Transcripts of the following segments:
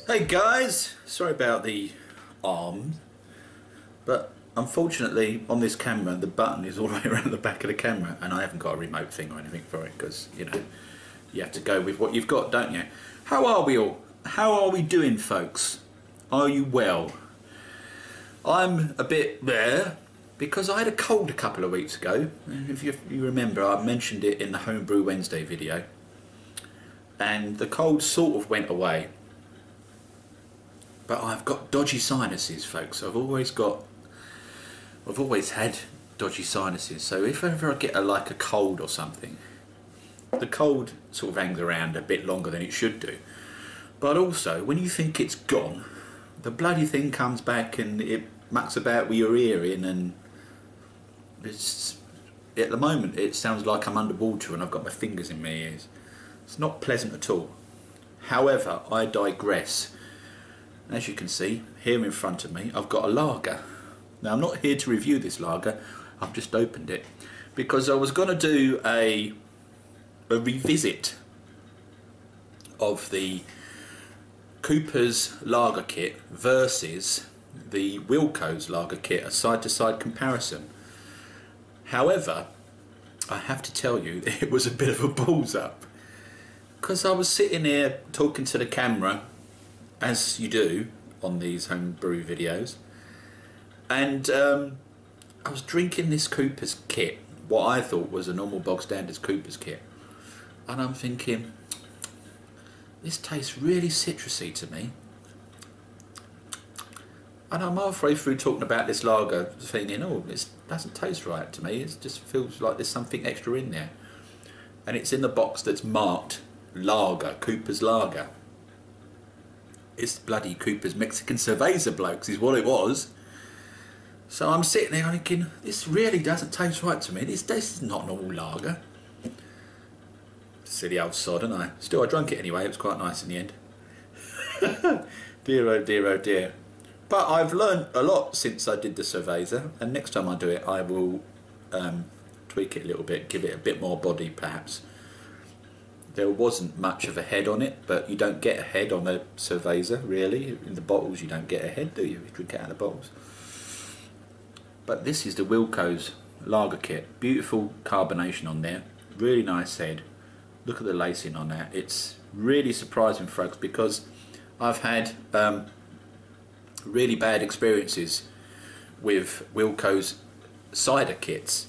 Hey guys, sorry about the arm, but unfortunately on this camera the button is all the way around the back of the camera and I haven't got a remote thing or anything for it because, you know, you have to go with what you've got, don't you? How are we all? How are we doing, folks? Are you well? I'm a bit there because I had a cold a couple of weeks ago. If you remember, I mentioned it in the Homebrew Wednesday video, and the cold sort of went away. But I've got dodgy sinuses, folks. I've always had dodgy sinuses. So if ever I get like a cold or something, the cold sort of hangs around a bit longer than it should do. But also, when you think it's gone, the bloody thing comes back and it mucks about with your hearing, and it's, at the moment it sounds like I'm underwater and I've got my fingers in my ears. It's not pleasant at all. However, I digress. As you can see, here in front of me, I've got a lager. Now, I'm not here to review this lager, I've just opened it, because I was going to do a revisit of the Cooper's lager kit versus the Wilco's lager kit, a side-to-side comparison. However, I have to tell you, it was a bit of a balls up, because I was sitting here talking to the camera, as you do on these homebrew videos, and I was drinking this Cooper's kit, what I thought was a normal bog standard Cooper's kit, and I'm thinking, this tastes really citrusy to me. And I'm halfway through talking about this lager thinking, oh, this doesn't taste right to me, it just feels like there's something extra in there. And it's in the box that's marked lager, Cooper's lager. It's bloody Cooper's Mexican Cerveza, blokes, is what it was. So I'm sitting there thinking, this really doesn't taste right to me. This is not normal lager. Silly old sod, and I still I drank it anyway. It was quite nice in the end. Dear oh dear oh dear. But I've learned a lot since I did the Cerveza, and next time I do it I will tweak it a little bit, give it a bit more body perhaps. There wasn't much of a head on it, but you don't get a head on a Cerveza, really. In the bottles you don't get a head, do you? You drink it out of the bottles. But this is the Wilco's lager kit. Beautiful carbonation on there. Really nice head. Look at the lacing on that. It's really surprising, folks, because I've had really bad experiences with Wilco's cider kits.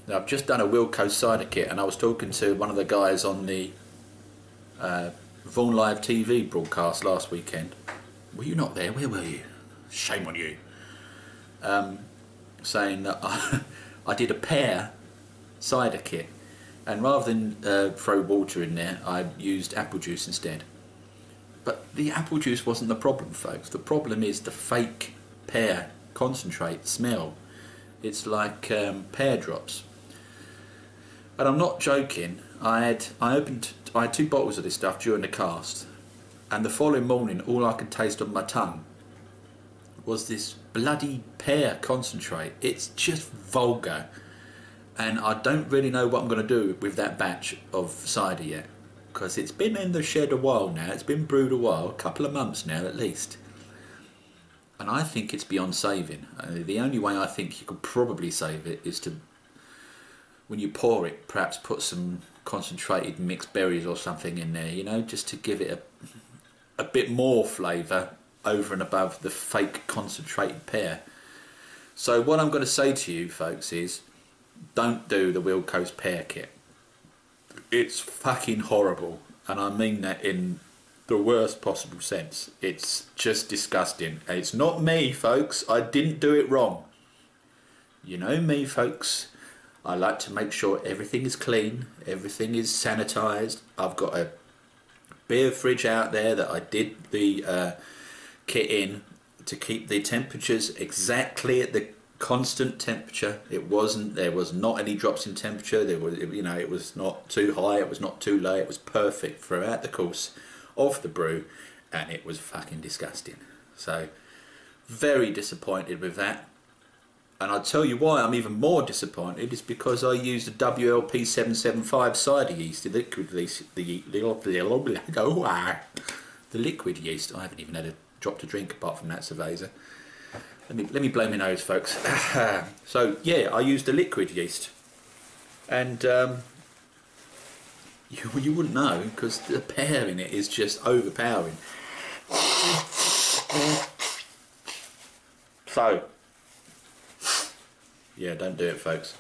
Now, I've just done a Wilco's cider kit, and I was talking to one of the guys on the Vaughan Live TV broadcast last weekend. Were you not there? Where were you? Shame on you. Saying that I did a pear cider kit, and rather than throw water in there, I used apple juice instead. But the apple juice wasn't the problem, folks. The problem is the fake pear concentrate smell. It's like pear drops. And I'm not joking. I had 2 bottles of this stuff during the cast, and the following morning all I could taste on my tongue was this bloody pear concentrate. It's just vulgar, and I don't really know what I'm going to do with that batch of cider yet, because it's been in the shed a while now. It's been brewed a while, a couple of months now at least, and I think it's beyond saving. The only way I think you could probably save it is to, when you pour it, perhaps put some concentrated mixed berries or something in there, you know, just to give it a bit more flavour over and above the fake concentrated pear. So what I'm going to say to you, folks, is don't do the Wilco's pear kit. It's fucking horrible, and I mean that in the worst possible sense. It's just disgusting. And it's not me, folks. I didn't do it wrong. You know me, folks. I like to make sure everything is clean, everything is sanitised. I've got a beer fridge out there that I did the kit in to keep the temperatures exactly at the constant temperature. There was not any drops in temperature. There was, you know, it was not too high, it was not too low. It was perfect throughout the course of the brew, and it was fucking disgusting. So very disappointed with that. And I'll tell you why I'm even more disappointed is because I used a WLP 775 cider yeast, the liquid The liquid yeast, I haven't even had a drop to drink apart from that cerveza. Let me blow my nose, folks. So yeah, I used the liquid yeast, and you wouldn't know because the pear in it is just overpowering. So yeah, don't do it, folks.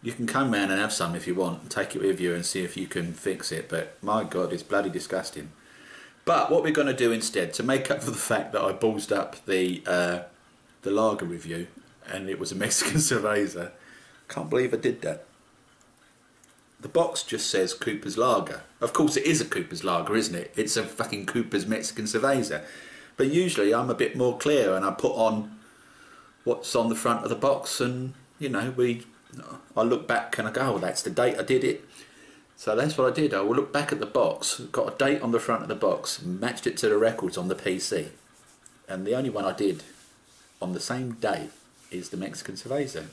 You can come round and have some if you want, and take it with you and see if you can fix it, but my God, it's bloody disgusting. But what we're going to do instead, to make up for the fact that I ballsed up the lager review and it was a Mexican cerveza, can't believe I did that. The box just says Cooper's Lager. Of course it is a Cooper's Lager, isn't it? It's a fucking Cooper's Mexican cerveza. But usually I'm a bit more clear and I put on what's on the front of the box, and you know, I look back and I go, oh, that's the date I did it. So that's what I did. I will look back at the box, got a date on the front of the box, matched it to the records on the PC. And the only one I did on the same day is the Mexican cerveza,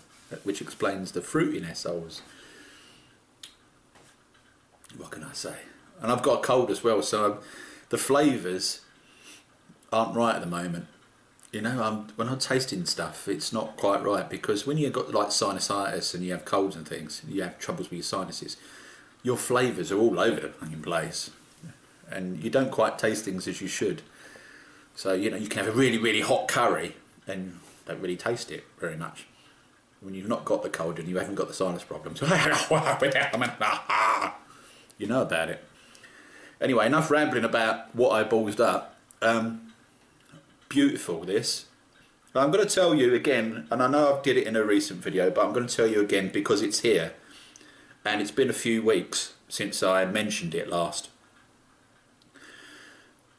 which explains the fruitiness. What can I say? And I've got a cold as well, so the flavours aren't right at the moment. You know, when I'm tasting stuff, it's not quite right, because when you've got like sinusitis and you have colds and things, you have troubles with your sinuses, your flavours are all over the fucking place, and you don't quite taste things as you should. So you know, you can have a really, really hot curry and don't really taste it very much when you've not got the cold and you haven't got the sinus problems. You know about it. Anyway, enough rambling about what I ballsed up. Beautiful, this. I'm going to tell you again, and I know I did it in a recent video, but I'm going to tell you again because it's here, and it's been a few weeks since I mentioned it last.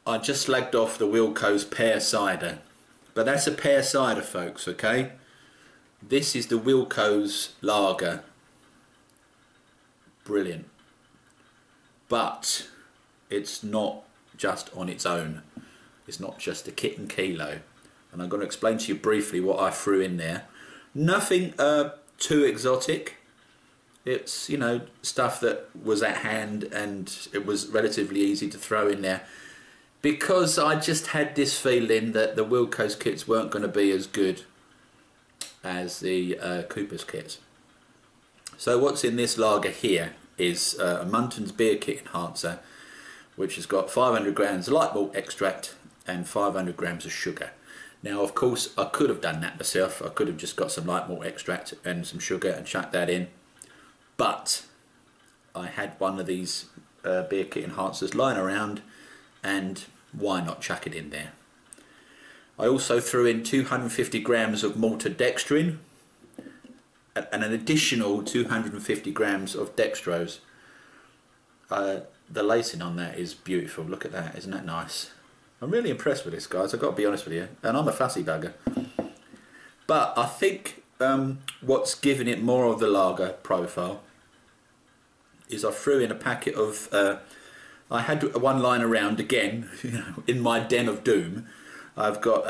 I just slagged off the Wilco's pear cider, but that's a pear cider, folks, okay? This is the Wilco's lager. Brilliant. But it's not just on its own. It's not just a kit and kilo. And I'm going to explain to you briefly what I threw in there. Nothing too exotic. It's, you know, stuff that was at hand and it was relatively easy to throw in there, because I just had this feeling that the Wilco's kits weren't going to be as good as the Cooper's kits. So what's in this lager here is a Munton's beer kit enhancer, which has got 500 grams of light malt extract and 500 grams of sugar. Now, of course, I could have done that myself. I could have just got some light malt extract and some sugar and chucked that in. But I had one of these beer kit enhancers lying around, and why not chuck it in there? I also threw in 250 grams of maltodextrin and an additional 250 grams of dextrose. The lacing on that is beautiful. Look at that, isn't that nice? I'm really impressed with this, guys, I've got to be honest with you, and I'm a fussy bugger. But I think what's given it more of the lager profile is I threw in a packet of, I had one lying around again, you know, in my den of doom. I've got,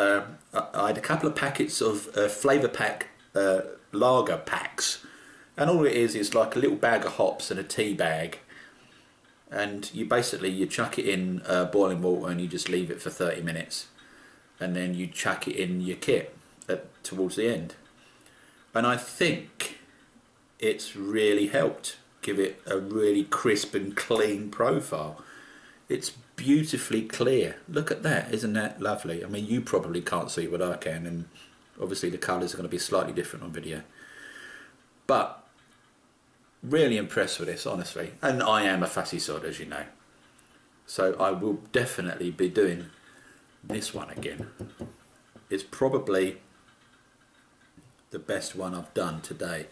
I had a couple of packets of flavour pack lager packs, and all it is like a little bag of hops and a tea bag, and you chuck it in boiling water and you just leave it for 30 minutes, and then you chuck it in your kit towards the end. And I think it's really helped give it a really crisp and clean profile. It's beautifully clear. Look at that, isn't that lovely? I mean, you probably can't see what I can, and obviously the colours are going to be slightly different on video. But really impressed with this, honestly. And I am a fussy sod, as you know. So I will definitely be doing this one again. It's probably the best one I've done today,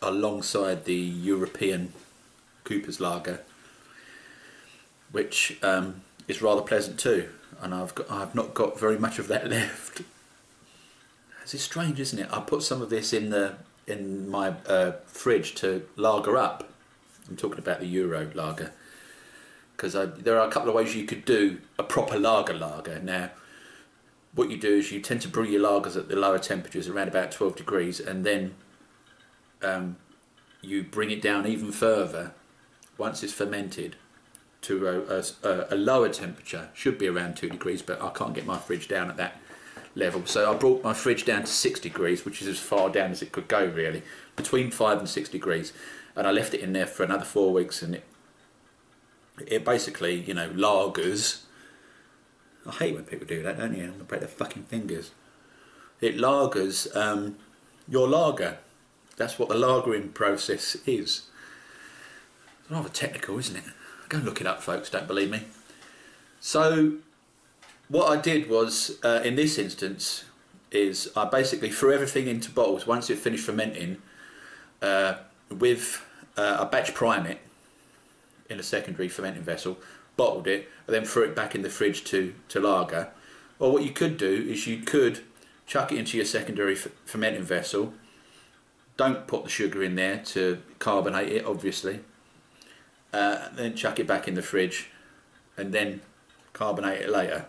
alongside the European Cooper's Lager, which is rather pleasant too. And I've not got very much of that left. It's strange, isn't it? I put some of this in my fridge to lager up. I'm talking about the Euro lager, because there are a couple of ways you could do a proper lager. Now, what you do is you tend to brew your lagers at the lower temperatures, around about 12 degrees, and then you bring it down even further once it's fermented to a lower temperature. Should be around 2 degrees, but I can't get my fridge down at that level. So I brought my fridge down to 6 degrees, which is as far down as it could go really, between 5 and 6 degrees. And I left it in there for another 4 weeks, and it basically, you know, lagers. I hate when people do that, don't you? I'm gonna break their fucking fingers. It lagers your lager. That's what the lagering process is. It's rather technical, isn't it? Go and look it up, folks, don't believe me. So what I did was, in this instance, is I basically threw everything into bottles once it finished fermenting, with a batch prime it in a secondary fermenting vessel, bottled it, and then threw it back in the fridge to lager. Or what you could do is you could chuck it into your secondary fermenting vessel. Don't put the sugar in there to carbonate it, obviously. Then chuck it back in the fridge and then carbonate it later.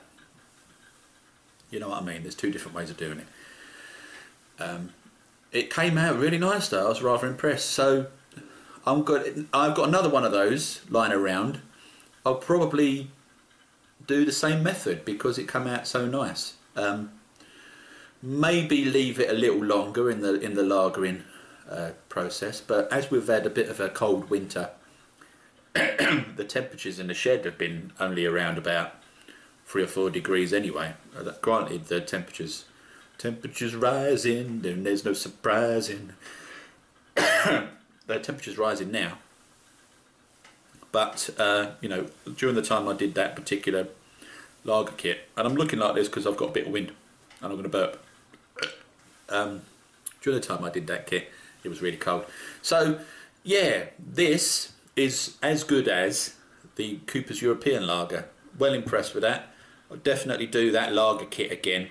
You know what I mean? There's two different ways of doing it. It came out really nice though. I was rather impressed. So I've got another one of those lying around. I'll probably do the same method because it came out so nice. Maybe leave it a little longer in the lagering process, but as we've had a bit of a cold winter, the temperatures in the shed have been only around about 3 or 4 degrees anyway. Granted, the temperatures rising, and there's no surprising. The temperature's rising now, but you know, during the time I did that particular lager kit, and I'm looking like this because I've got a bit of wind and I'm going to burp. During the time I did that kit, it was really cold. So yeah, this is as good as the Cooper's European Lager. Well impressed with that. I'll definitely do that lager kit again.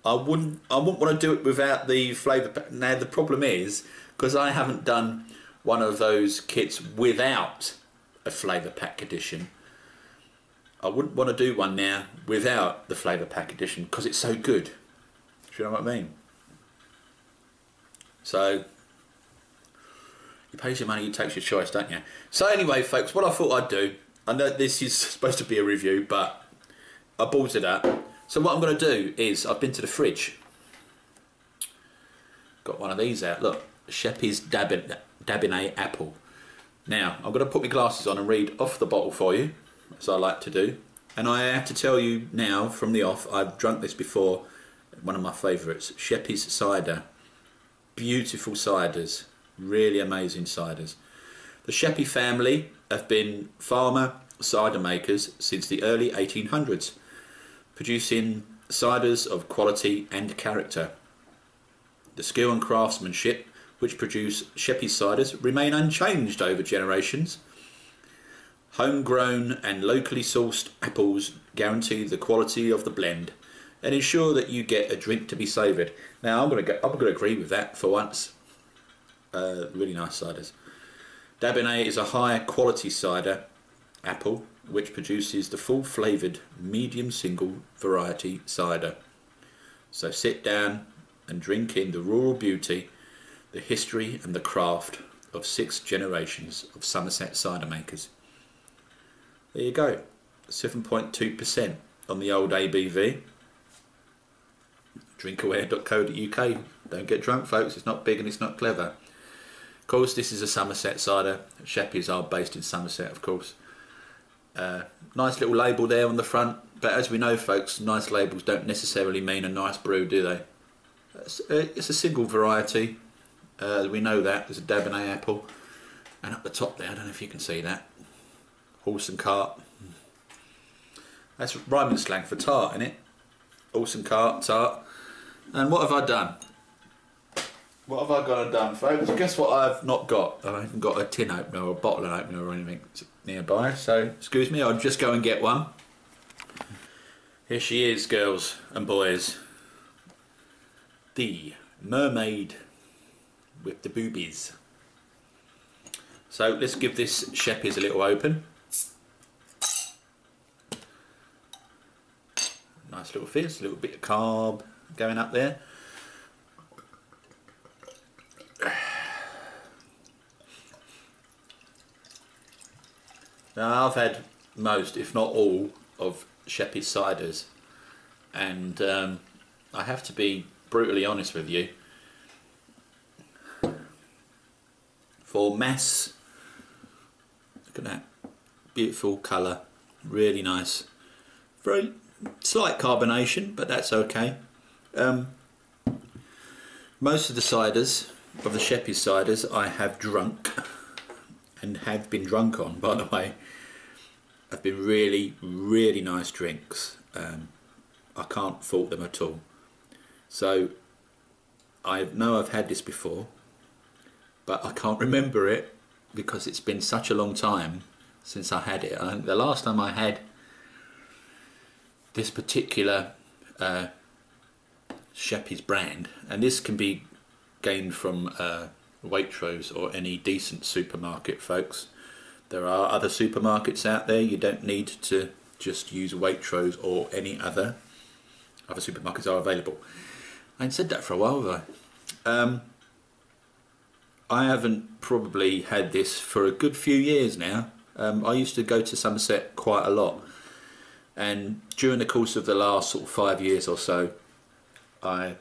I wouldn't want to do it without the flavour pack. Now the problem is, because I haven't done one of those kits without a flavour pack edition, I wouldn't want to do one now without the flavour pack edition because it's so good. Do you know what I mean? So you pay your money, you take your choice, don't you? So anyway, folks, what I thought I'd do, I know this is supposed to be a review, but I ballsed it up. So what I'm going to do is, I've been to the fridge, got one of these out. Look, Sheppy's Dabinett apple. Now I'm going to put my glasses on and read off the bottle for you, as I like to do. And I have to tell you now from the off, I've drunk this before. One of my favourites, Sheppy's Cider. Beautiful ciders, really amazing ciders. The Sheppy family have been farmer cider makers since the early 1800s, producing ciders of quality and character. The skill and craftsmanship which produce Sheppy ciders remain unchanged over generations. Homegrown and locally sourced apples guarantee the quality of the blend and ensure that you get a drink to be savoured. Now I'm going to agree with that for once. Really nice ciders. Dabinett is a high quality cider apple which produces the full flavoured medium single variety cider. So sit down and drink in the rural beauty, the history and the craft of 6 generations of Somerset cider makers. There you go, 7.2% on the old ABV. Drinkaware.co.uk. Don't get drunk, folks, it's not big and it's not clever. Of course, this is a Somerset cider. Sheppy's are based in Somerset, of course. Nice little label there on the front, but as we know, folks, nice labels don't necessarily mean a nice brew, do they? It's a single variety. We know that. There's a Dabinett apple, and up the top there, I don't know if you can see that, horse and cart. That's rhyming slang for tart, isn't it? Horse and cart, tart. And what have I done? What have I got and done, folks? Guess what I've not got? I haven't got a tin opener or a bottle opener or anything nearby, so excuse me, I'll just go and get one. Here she is, girls and boys. The mermaid with the boobies. So let's give this Sheppy's a little open. Nice little fizz, a little bit of carb going up there. Now I've had most, if not all, of Sheppy ciders, and I have to be brutally honest with you. For mass, look at that, beautiful colour, really nice. Very slight carbonation, but that's okay. Most of the ciders, of the Sheppy ciders, I have drunk, and have been drunk on, by the way, have been really, really nice drinks. I can't fault them at all. So, I know I've had this before, but I can't remember it because it's been such a long time since I had it. I think the last time I had this particular Sheppy's brand, and this can be gained from Waitrose or any decent supermarket, folks. There are other supermarkets out there. You don't need to just use Waitrose or any other. Other supermarkets are available. I ain't said that for a while, have I? I haven't probably had this for a good few years now. I used to go to Somerset quite a lot, and during the course of the last sort of 5 years or so, I've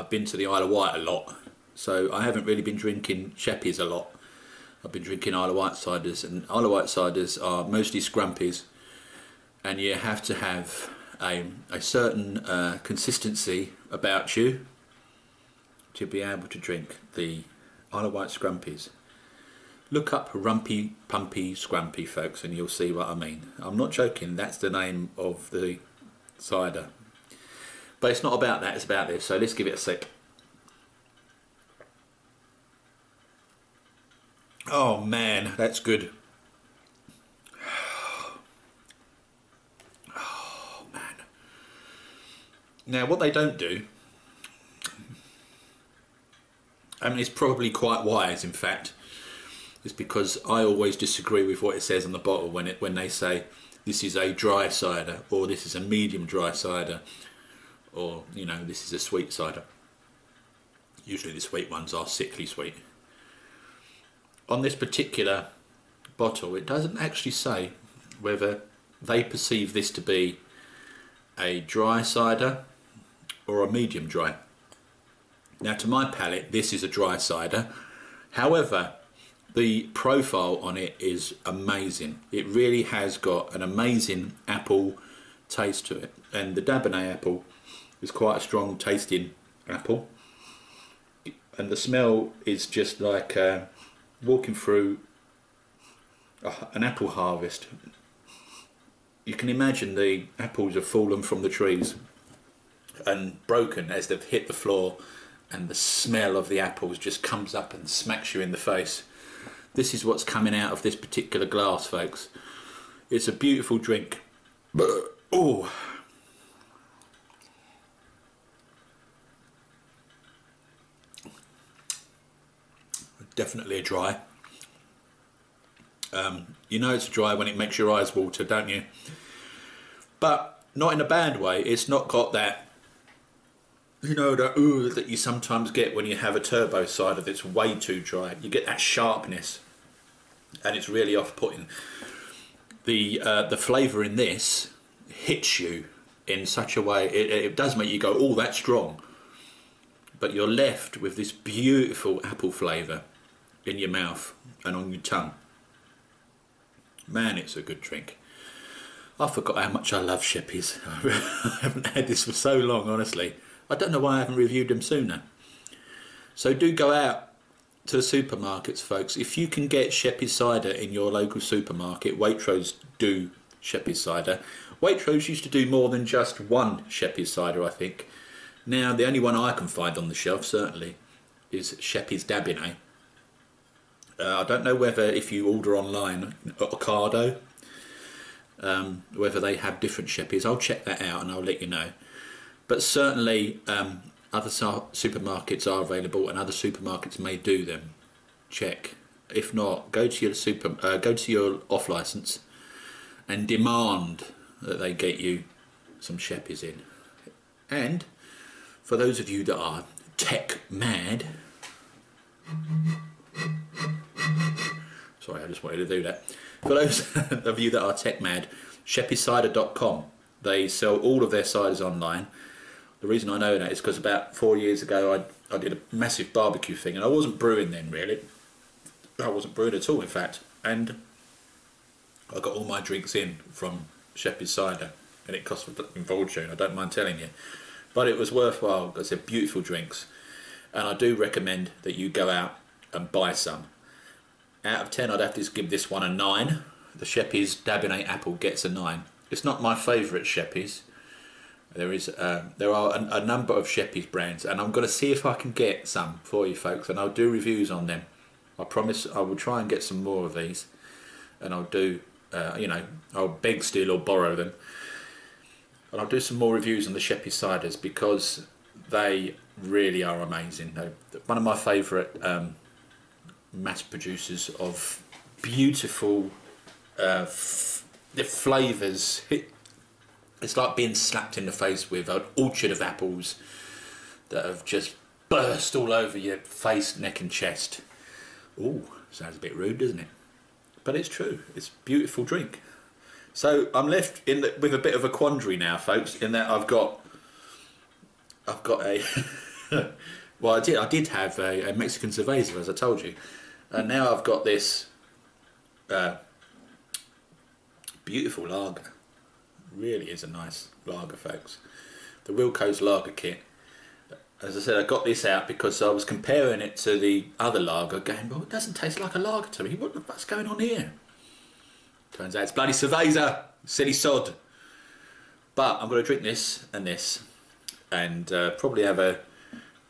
been to the Isle of Wight a lot, so I haven't really been drinking Sheppy's a lot. I've been drinking Isle of Wight ciders, and Isle of Wight ciders are mostly scrumpies, and you have to have a certain consistency about you to be able to drink the Isle of Wight scrumpies. Look up Rumpy Pumpy Scrumpy, folks, and you'll see what I mean. I'm not joking, that's the name of the cider. But it's not about that, it's about this, so let's give it a sec. Oh man, that's good. Oh man. Now what they don't do, I mean it's probably quite wise in fact, is because I always disagree with what it says on the bottle when they say this is a dry cider, or this is a medium dry cider, or you know, this is a sweet cider. Usually the sweet ones are sickly sweet. On this particular bottle it doesn't actually say whether they perceive this to be a dry cider or a medium dry. Now to my palate this is a dry cider, however the profile on it is amazing. It really has got an amazing apple taste to it, and the Dabinett apple is quite a strong tasting apple, and the smell is just like walking through an apple harvest. You can imagine the apples have fallen from the trees and broken as they've hit the floor, and the smell of the apples just comes up and smacks you in the face. This is what's coming out of this particular glass, folks. It's a beautiful drink. Oh, definitely a dry. You know it's a dry when it makes your eyes water, don't you? But not in a bad way. It's not got that, you know, the ooh that you sometimes get when you have a turbo cider that's way too dry. You get that sharpness, and it's really off-putting. The flavour in this hits you in such a way, it does make you go, oh, that's strong. But you're left with this beautiful apple flavour in your mouth and on your tongue. Man, it's a good drink. I forgot how much I love Sheppy's. I haven't had this for so long, honestly. I don't know why I haven't reviewed them sooner. So do go out to the supermarkets, folks. If you can get Sheppy cider in your local supermarket, Waitrose do Sheppy cider. Waitrose used to do more than just one Sheppy cider, I think. Now the only one I can find on the shelf, certainly, is Sheppy's Dabinett. I don't know whether if you order online, Ocado, whether they have different Sheppys. I'll check that out and I'll let you know. But certainly other supermarkets are available, and other supermarkets may do them. Check. If not, go to your off licence and demand that they get you some Sheppys in. And for those of you that are tech mad, sorry, I just wanted to do that. For those of you that are tech mad, sheppycider.com. They sell all of their ciders online. The reason I know that is because about 4 years ago I did a massive barbecue thing, and I wasn't brewing then really. I wasn't brewing at all, in fact, and I got all my drinks in from Sheppy cider, and it cost a fucking fortune, I don't mind telling you, but it was worthwhile because they're beautiful drinks, and I do recommend that you go out and buy some. Out of 10 I'd have to give this one a 9. The Sheppy's Dabinett apple gets a 9. It's not my favourite Sheppy's. There are a number of Sheppy's brands, and I'm going to see if I can get some for you folks, and I'll do reviews on them. I promise I will try and get some more of these, and I'll do, you know, I'll beg, steal or borrow them, and I'll do some more reviews on the Sheppy ciders because they really are amazing. They're one of my favourite mass producers of beautiful the flavours. It's like being slapped in the face with an orchard of apples that have just burst all over your face, neck and chest. Ooh, sounds a bit rude, doesn't it? But it's true. It's a beautiful drink. So I'm left with a bit of a quandary now, folks, in that I've got a well, I did have a Mexican cerveza, as I told you, and now I've got this beautiful lager. Really is a nice lager, folks. The Wilco's lager kit. As I said, I got this out because I was comparing it to the other lager, going, well, it doesn't taste like a lager to me. What the fuck's going on here? Turns out it's bloody cerveza, silly sod. But I'm going to drink this, and probably have a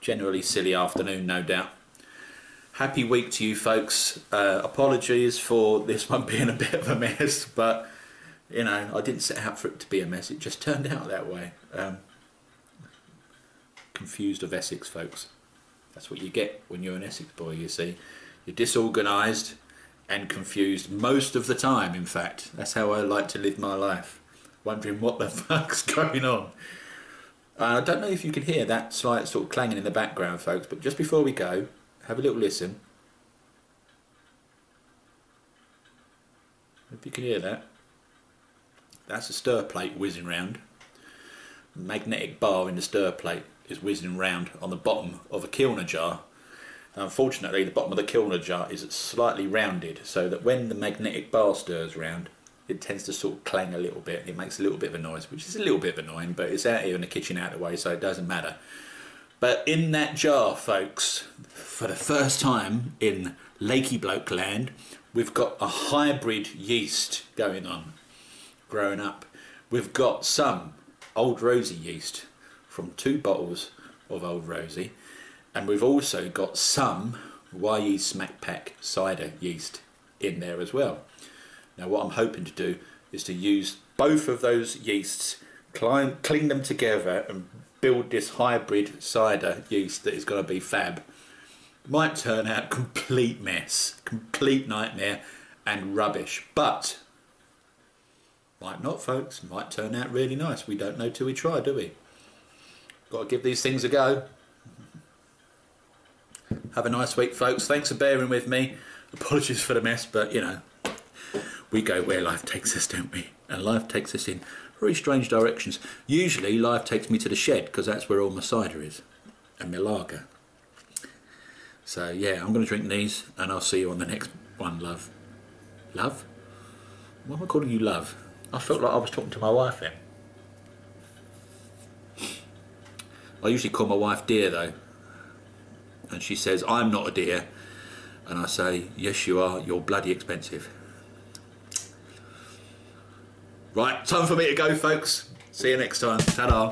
generally silly afternoon, no doubt. Happy week to you folks. Apologies for this one being a bit of a mess, but you know, I didn't set out for it to be a mess. It just turned out that way. Confused of Essex, folks. That's what you get when you're an Essex boy, you see. You're disorganised and confused most of the time, in fact. That's how I like to live my life. Wondering what the fuck's going on. I don't know if you can hear that slight sort of clanging in the background, folks, but just before we go, have a little listen. If you can hear that. That's a stir plate whizzing round. The magnetic bar in the stir plate is whizzing round on the bottom of a kilner jar. Unfortunately, the bottom of the kilner jar is slightly rounded, so that when the magnetic bar stirs round, it tends to sort of clang a little bit. It makes a little bit of a noise, which is a little bit annoying, but it's out here in the kitchen out of the way, so it doesn't matter. But in that jar, folks, for the first time in Lakey Bloke land, we've got a hybrid yeast going on. Growing up, we've got some Old Rosie yeast from 2 bottles of Old Rosie, and we've also got some YE Smack Pack cider yeast in there as well. Now what I'm hoping to do is to use both of those yeasts, clean them together and build this hybrid cider yeast that is going to be fab. Might turn out complete mess, complete nightmare and rubbish, but might not, folks. Might turn out really nice. We don't know till we try, do we? Got to give these things a go. Have a nice week, folks. Thanks for bearing with me. Apologies for the mess, but you know, we go where life takes us, don't we? And life takes us in very strange directions. Usually life takes me to the shed because that's where all my cider is and my lager. So yeah, I'm going to drink these and I'll see you on the next one, love. Love? Why am I calling you love? I felt like I was talking to my wife then. I usually call my wife dear though, and she says I'm not a dear, and I say yes you are, you're bloody expensive. Right, time for me to go, folks. See you next time. Ta-da.